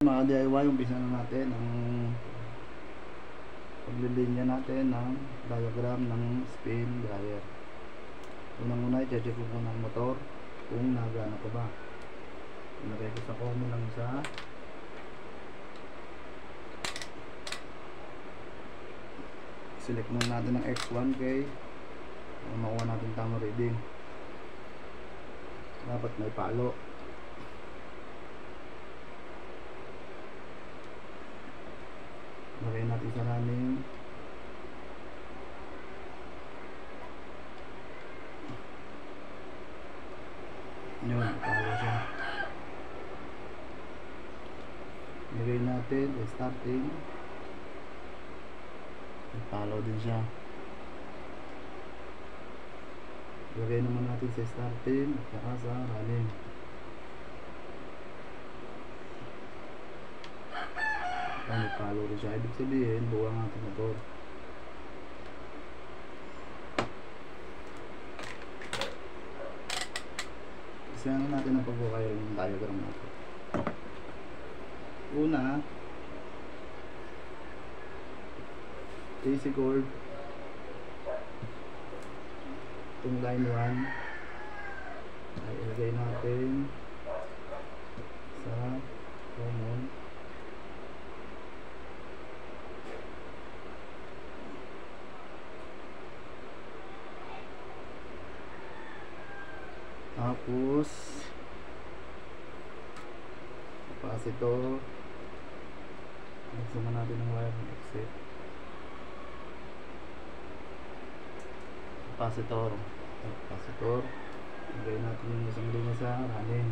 Mga DIY, umpisa na natin ang paglilinya natin ng diagram ng spin dryer. Unang-una, i-check ko muna ang motor kung nagana pa ba. Ilagay ko sa common lang isa. Select muna natin ang X1K para makuha natin tamang reading. Dapat may palo. Lagay natin sa running. Yun, palo siya. Lagay natin starting. Palo din siya. Lagay naman natin sa starting at saka sa running. Ay, palo rin siya. Ibig sabihin, buwa ang ating motor. Isahan natin ang pagbukayo ng diagram natin. Una, AC cord. Itong line 1 ay ilagay natin sa common. Tapos capacitor, nagsama natin ng wire ng exit. Capacitor, lagay natin yung isang linya sa running.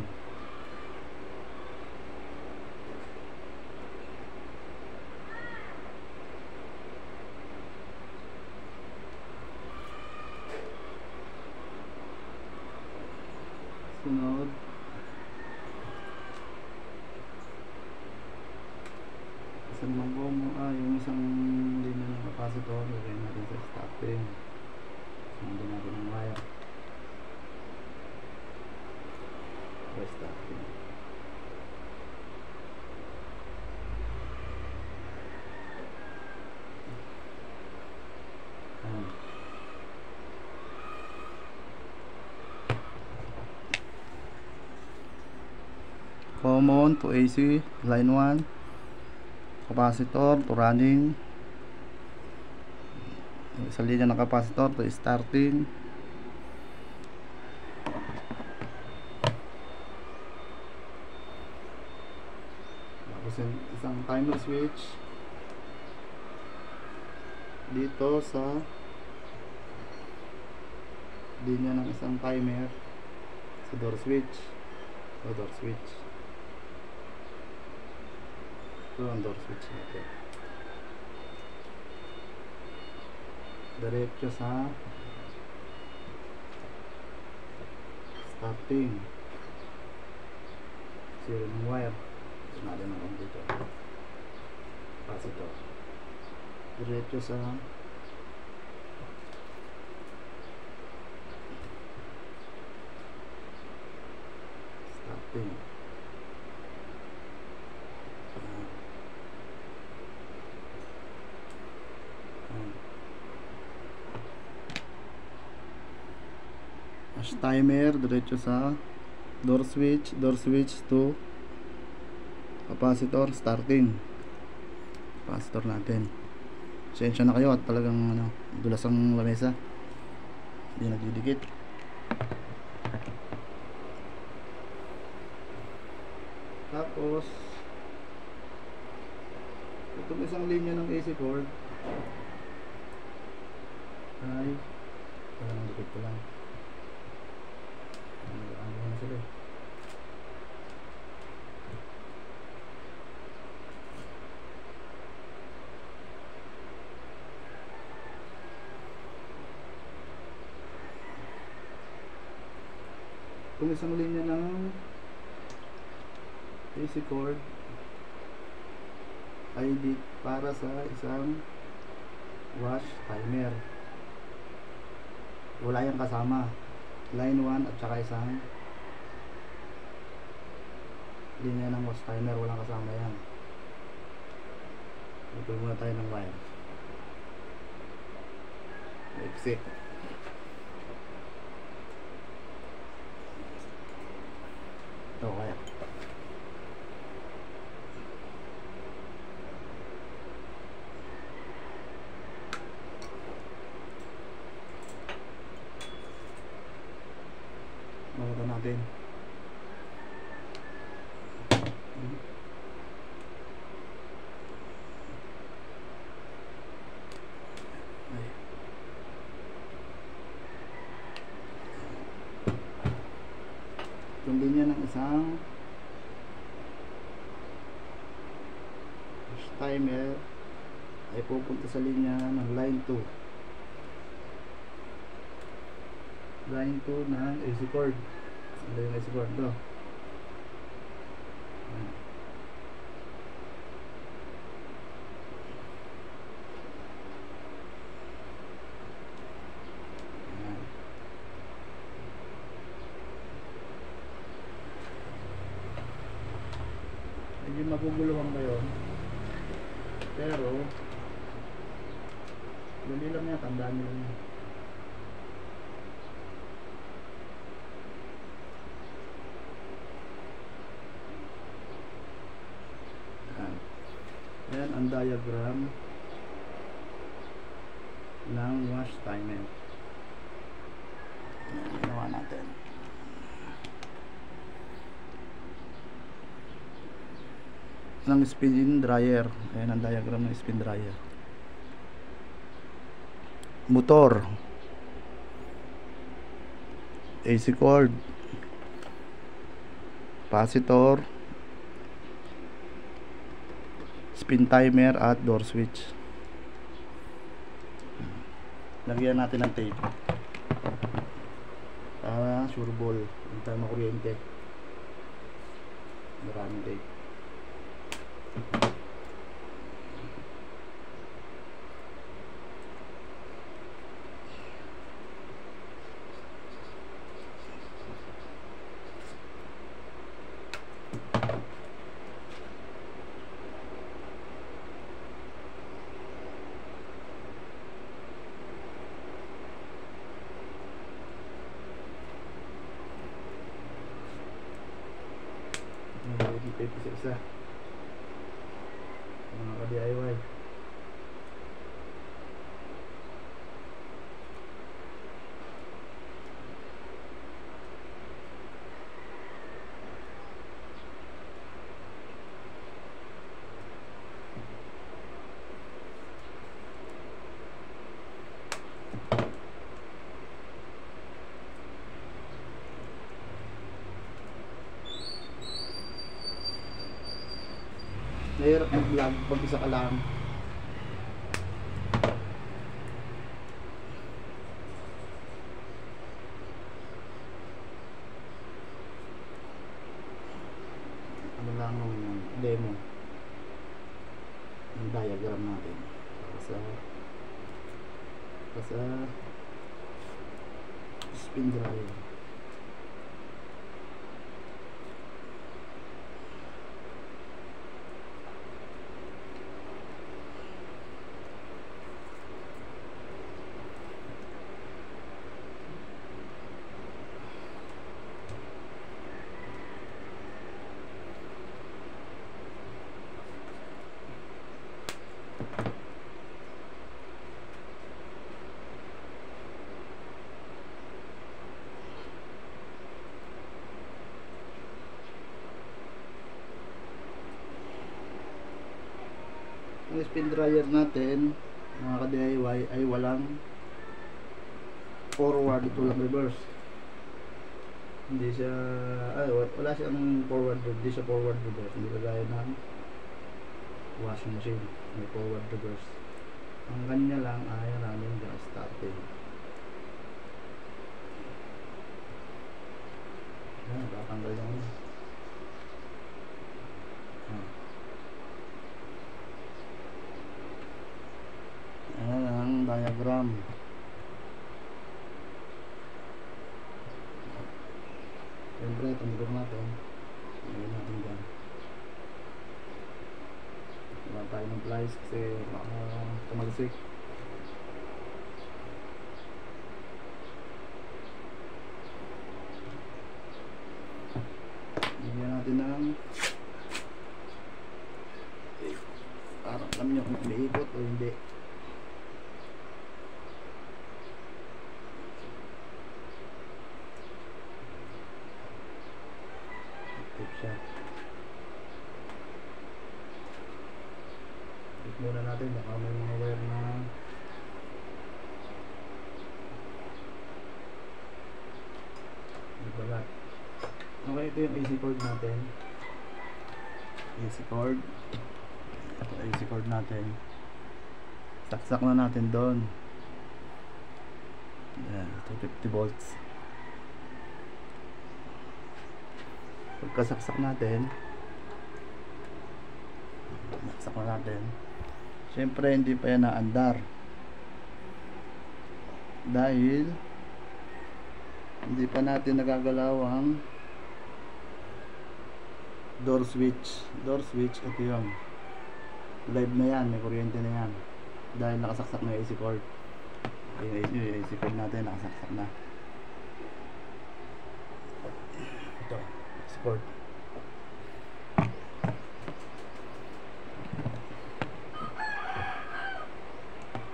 Sunod, yung isang linya ng capacitor, lagay natin sa starting. Sunod natin ang wire sa starting. Common to AC, line 1, capacitor to running, isang linya ng capacitor to starting, tapos isang timer switch dito sa linya ng isang timer sa door switch. Ito ang door switch natin. Diretso sa starting. Zero ng wire. Ito natin ang computer. Capacitor. Diretso sa starting. Timer diretso sa door switch to capacitor, starting. Capacitor natin. Pasensya na kayo at talagang dulas ang lamesa, hindi nagdidikit. Tapos itong isang linya ng AC cord ay parang dikit ko lang. Ano na sila eh. Kung isang linya ng AC cord ay para sa isang wash timer. Wala yung kasama. Line 1 at saka isang linya ng wash timer, walang kasama yan. Ito muna tayo ng wire. Exit. Ito kaya. Makita natin. Yung linya ng isang wash timer ay pupunta sa linya ng line 2. Line 2 ng AC cord. Ano yung AC cord to? Medyo maguguluhan ngayon, pero dali lang yan, tandaan nyo lang yan. Yan ang diagram ng wash timer. Ginawa natin. Ng spin dryer. Ayan ang diagram ng spin dryer. Motor, AC cord, capacitor, spin timer at door switch. Lagyan natin ng tape para sure ball, hindi tayo makuryente. Maraming tape. Tape isa-isa mga ka-DIY. Mahirap mag-vlog pag isa ka lang. Ano lang yung demo yung diagram natin sa spin dryer. Ang spin dryer natin mga ka-DIY ay walang forward, ito lang reverse. Hindi siya wala siyang forward, hindi siya forward reverse, hindi kagaya ng washing machine may forward reverse. Ang kanya lang ay running gas starting. Tatanggal lang yun. Ayan ang diagram. Siyempre, tumulong natin. Ayan natin dyan. Kuha tayo ng plies kasi baka tumalsik. Bigyan natin ng parang alam nyo kung umiikot o hindi. Active siya. Check muna natin baka may mga wire na balat. Okay, ito yung AC cord natin. AC cord. Ito AC cord natin. Saksak na natin doon. Yan, ito 50 volts. Pagkasaksak natin, saksak na natin. Siyempre hindi pa yan naandar. Dahil hindi pa natin nagagalaw ang door switch. Door switch, ito yun. Live na yan, may kuryente na yan. Dahil nakasaksak na yung AC cord. Yung AC cord natin nakasaksak na. Ito, AC cord.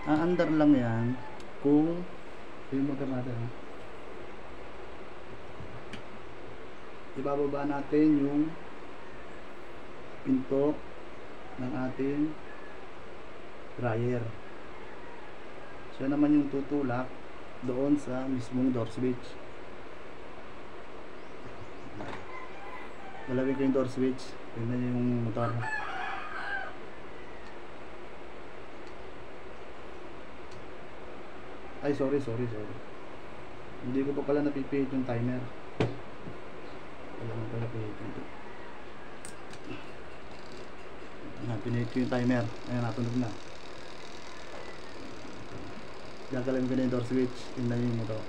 Aandar lang yan kung yung motor natin, ibababa natin yung pinto ng ating dryer. Siya naman yung tutulak doon sa mismong door switch. Galawin ko yung door switch. Tingnan yung motor. Ay, sorry. Hindi ko pa pala napipihit yung timer. Wala mo pala pinipihit. Pinihit ko yung timer. Ayan, natunog na. Gagalawin ko na yung door switch. Tingnan yung motor.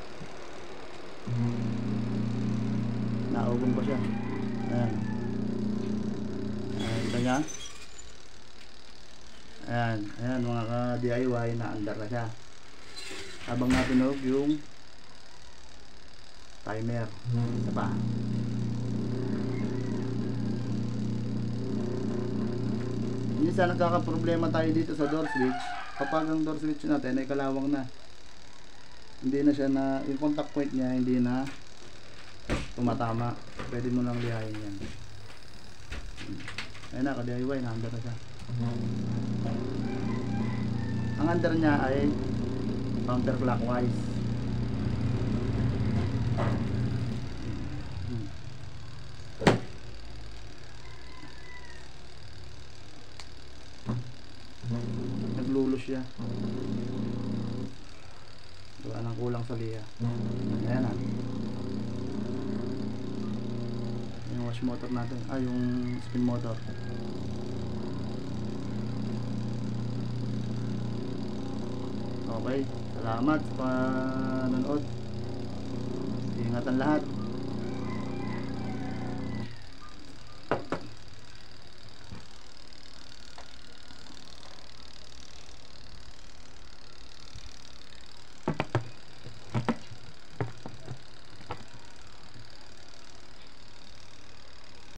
Naugong ko siya. Ayan. Ayan, kita niya. Ayan mga ka-DIY, naandar na siya. Habang natunog yung timer. Isa pa. Minsan nagkakaproblema tayo dito sa door switch. Kapag ang door switch natin ay kalawang na, hindi na siya na, yung contact point niya hindi na tumatama. Pwede mo lang lihayin yan. Ayun na, ka-DIY, na-under na siya. Ang under niya ay counterclockwise. Naglulus siya. Wala nang kulang sa liha. Ayan na. Yung wash motor natin. Yung spin motor. Okay. Salamat sa panonood. Ingatan lahat.